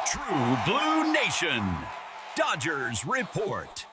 True Blue Nation, Dodgers Report.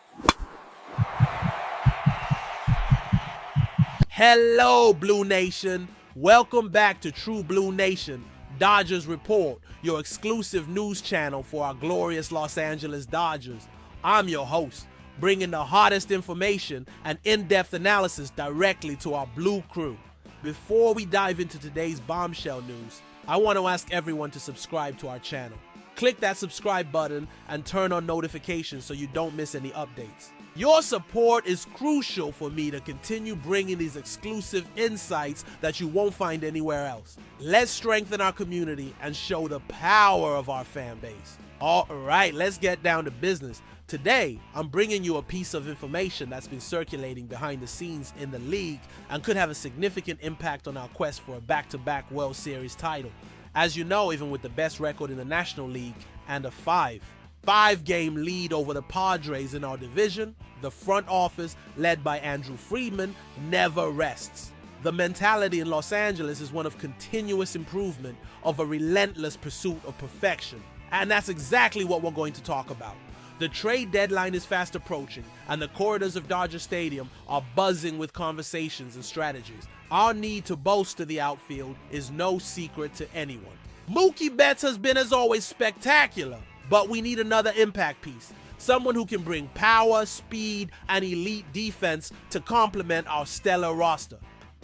Hello, Blue Nation. Welcome back to True Blue Nation, Dodgers Report, your exclusive news channel for our glorious Los Angeles Dodgers. I'm your host, bringing the hottest information and in-depth analysis directly to our Blue crew. Before we dive into today's bombshell news, I want to ask everyone to subscribe to our channel. Click that subscribe button and turn on notifications so you don't miss any updates. Your support is crucial for me to continue bringing these exclusive insights that you won't find anywhere else. Let's strengthen our community and show the power of our fan base. All right, let's get down to business. Today, I'm bringing you a piece of information that's been circulating behind the scenes in the league and could have a significant impact on our quest for a back-to-back World Series title. As you know, even with the best record in the National League and a five-game lead over the Padres in our division, the front office, led by Andrew Friedman, never rests. The mentality in Los Angeles is one of continuous improvement, of a relentless pursuit of perfection. And that's exactly what we're going to talk about. The trade deadline is fast approaching, and the corridors of Dodger Stadium are buzzing with conversations and strategies. Our need to bolster the outfield is no secret to anyone. Mookie Betts has been, as always, spectacular, but we need another impact piece. Someone who can bring power, speed, and elite defense to complement our stellar roster.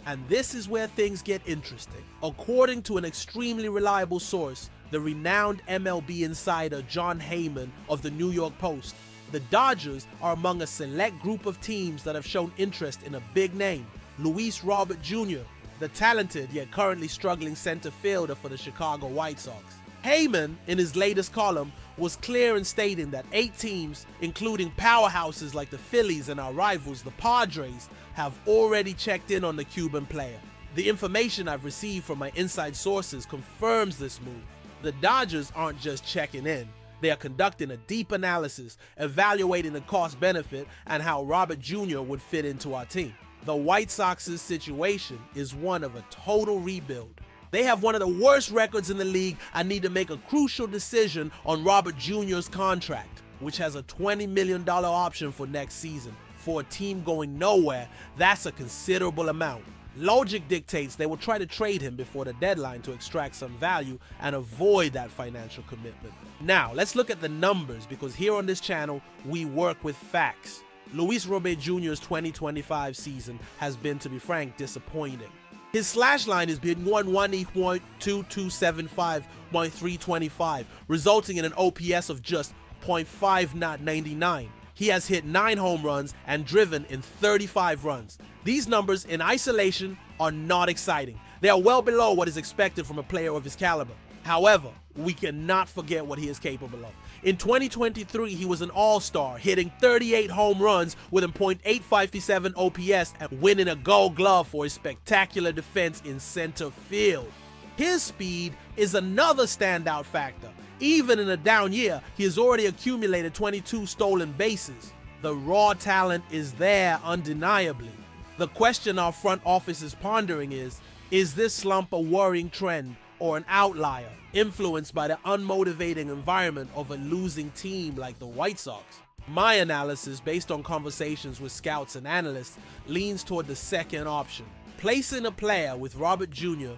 And this is where things get interesting. According to an extremely reliable source, the renowned MLB insider Jon Heyman of the New York Post, the Dodgers are among a select group of teams that have shown interest in a big name, Luis Robert Jr., the talented yet currently struggling center fielder for the Chicago White Sox. Heyman, in his latest column, was clear in stating that 8 teams, including powerhouses like the Phillies and our rivals, the Padres, have already checked in on the Cuban player. The information I've received from my inside sources confirms this move. The Dodgers aren't just checking in. They are conducting a deep analysis, evaluating the cost-benefit and how Robert Jr. would fit into our team. The White Sox's situation is one of a total rebuild. They have one of the worst records in the league and need to make a crucial decision on Robert Jr.'s contract, which has a $20 million option for next season. For a team going nowhere, that's a considerable amount. Logic dictates they will try to trade him before the deadline to extract some value and avoid that financial commitment. Now, let's look at the numbers, because here on this channel, we work with facts. Luis Robert Jr.'s 2025 season has been, to be frank, disappointing. His slash line has been 1-1-2275.325, resulting in an OPS of just .599. He has hit 9 home runs and driven in 35 runs. These numbers in isolation are not exciting. They are well below what is expected from a player of his caliber. However, we cannot forget what he is capable of. In 2023, he was an all-star, hitting 38 home runs with a .857 OPS and winning a Gold Glove for his spectacular defense in center field. His speed is another standout factor. Even in a down year, he has already accumulated 22 stolen bases. The raw talent is there undeniably. The question our front office is pondering is this slump a worrying trend or an outlier influenced by the unmotivating environment of a losing team like the White Sox? My analysis, based on conversations with scouts and analysts, leans toward the second option. Placing a player with Robert Jr.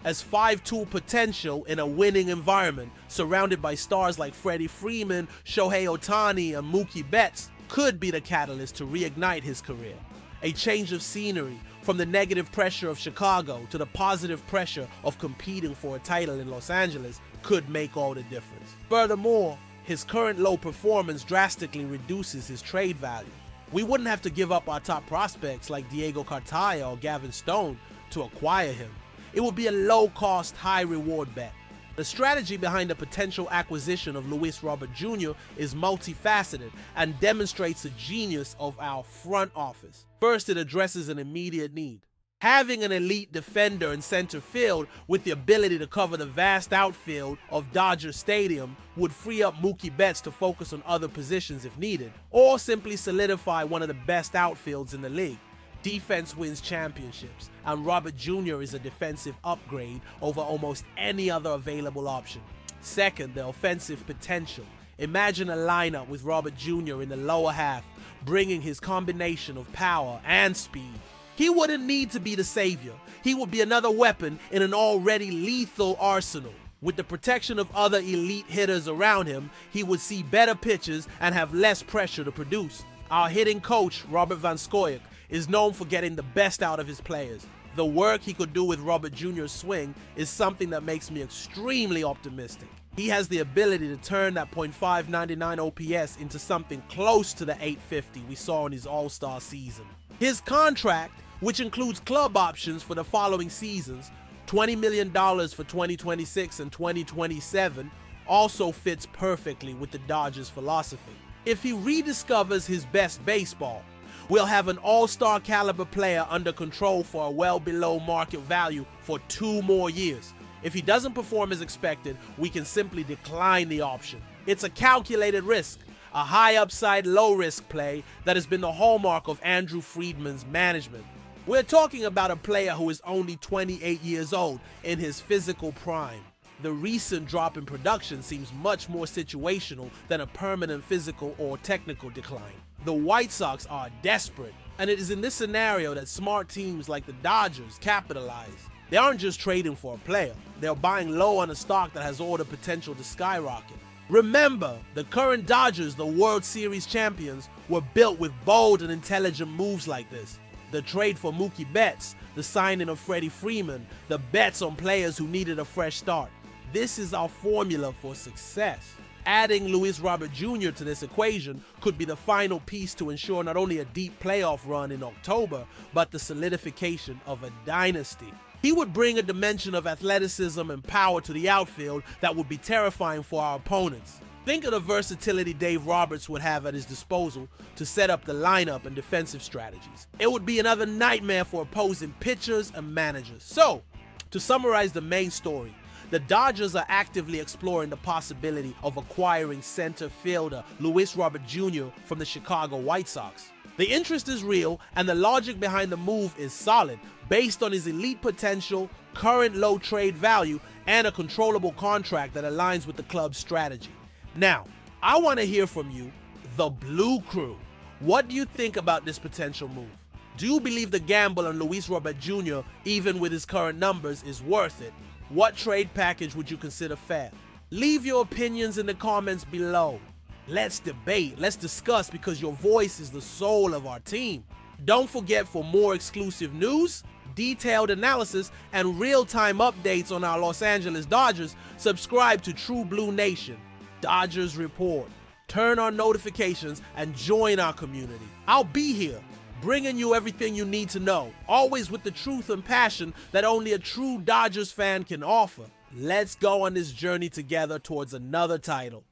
as 5-tool potential in a winning environment, surrounded by stars like Freddie Freeman, Shohei Ohtani, and Mookie Betts, could be the catalyst to reignite his career. A change of scenery, from the negative pressure of Chicago to the positive pressure of competing for a title in Los Angeles, could make all the difference. Furthermore, his current low performance drastically reduces his trade value. We wouldn't have to give up our top prospects like Diego Cartaya or Gavin Stone to acquire him. It would be a low-cost, high-reward bet. The strategy behind the potential acquisition of Luis Robert Jr. is multifaceted and demonstrates the genius of our front office. First, it addresses an immediate need. Having an elite defender in center field with the ability to cover the vast outfield of Dodger Stadium would free up Mookie Betts to focus on other positions if needed, or simply solidify one of the best outfields in the league. Defense wins championships, and Robert Jr. is a defensive upgrade over almost any other available option. Second, the offensive potential. Imagine a lineup with Robert Jr. in the lower half, bringing his combination of power and speed. He wouldn't need to be the savior. He would be another weapon in an already lethal arsenal. With the protection of other elite hitters around him, he would see better pitches and have less pressure to produce. Our hitting coach, Robert Van Scoyoc, is known for getting the best out of his players. The work he could do with Robert Jr.'s swing is something that makes me extremely optimistic. He has the ability to turn that .599 OPS into something close to the .850 we saw in his All-Star season. His contract, which includes club options for the following seasons, $20 million for 2026 and 2027, also fits perfectly with the Dodgers' philosophy. If he rediscovers his best baseball, we'll have an all-star caliber player under control for a well below market value for 2 more years. If he doesn't perform as expected, we can simply decline the option. It's a calculated risk, a high upside, low risk play that has been the hallmark of Andrew Friedman's management. We're talking about a player who is only 28 years old in his physical prime. The recent drop in production seems much more situational than a permanent physical or technical decline. The White Sox are desperate, and it is in this scenario that smart teams like the Dodgers capitalize. They aren't just trading for a player, they're buying low on a stock that has all the potential to skyrocket. Remember, the current Dodgers, the World Series champions, were built with bold and intelligent moves like this. The trade for Mookie Betts, the signing of Freddie Freeman, the bets on players who needed a fresh start. This is our formula for success. Adding Luis Robert Jr. to this equation could be the final piece to ensure not only a deep playoff run in October, but the solidification of a dynasty. He would bring a dimension of athleticism and power to the outfield that would be terrifying for our opponents. Think of the versatility Dave Roberts would have at his disposal to set up the lineup and defensive strategies. It would be another nightmare for opposing pitchers and managers. So, to summarize the main story, the Dodgers are actively exploring the possibility of acquiring center fielder Luis Robert Jr. from the Chicago White Sox. The interest is real, and the logic behind the move is solid, based on his elite potential, current low trade value, and a controllable contract that aligns with the club's strategy. Now, I want to hear from you, the Blue Crew. What do you think about this potential move? Do you believe the gamble on Luis Robert Jr., even with his current numbers, is worth it? What trade package would you consider fair? Leave your opinions in the comments below. Let's debate, let's discuss, because your voice is the soul of our team. Don't forget, for more exclusive news, detailed analysis, and real-time updates on our Los Angeles Dodgers, subscribe to True Blue Nation, Dodgers Report. Turn on notifications and join our community. I'll be here, bringing you everything you need to know, always with the truth and passion that only a true Dodgers fan can offer. Let's go on this journey together towards another title.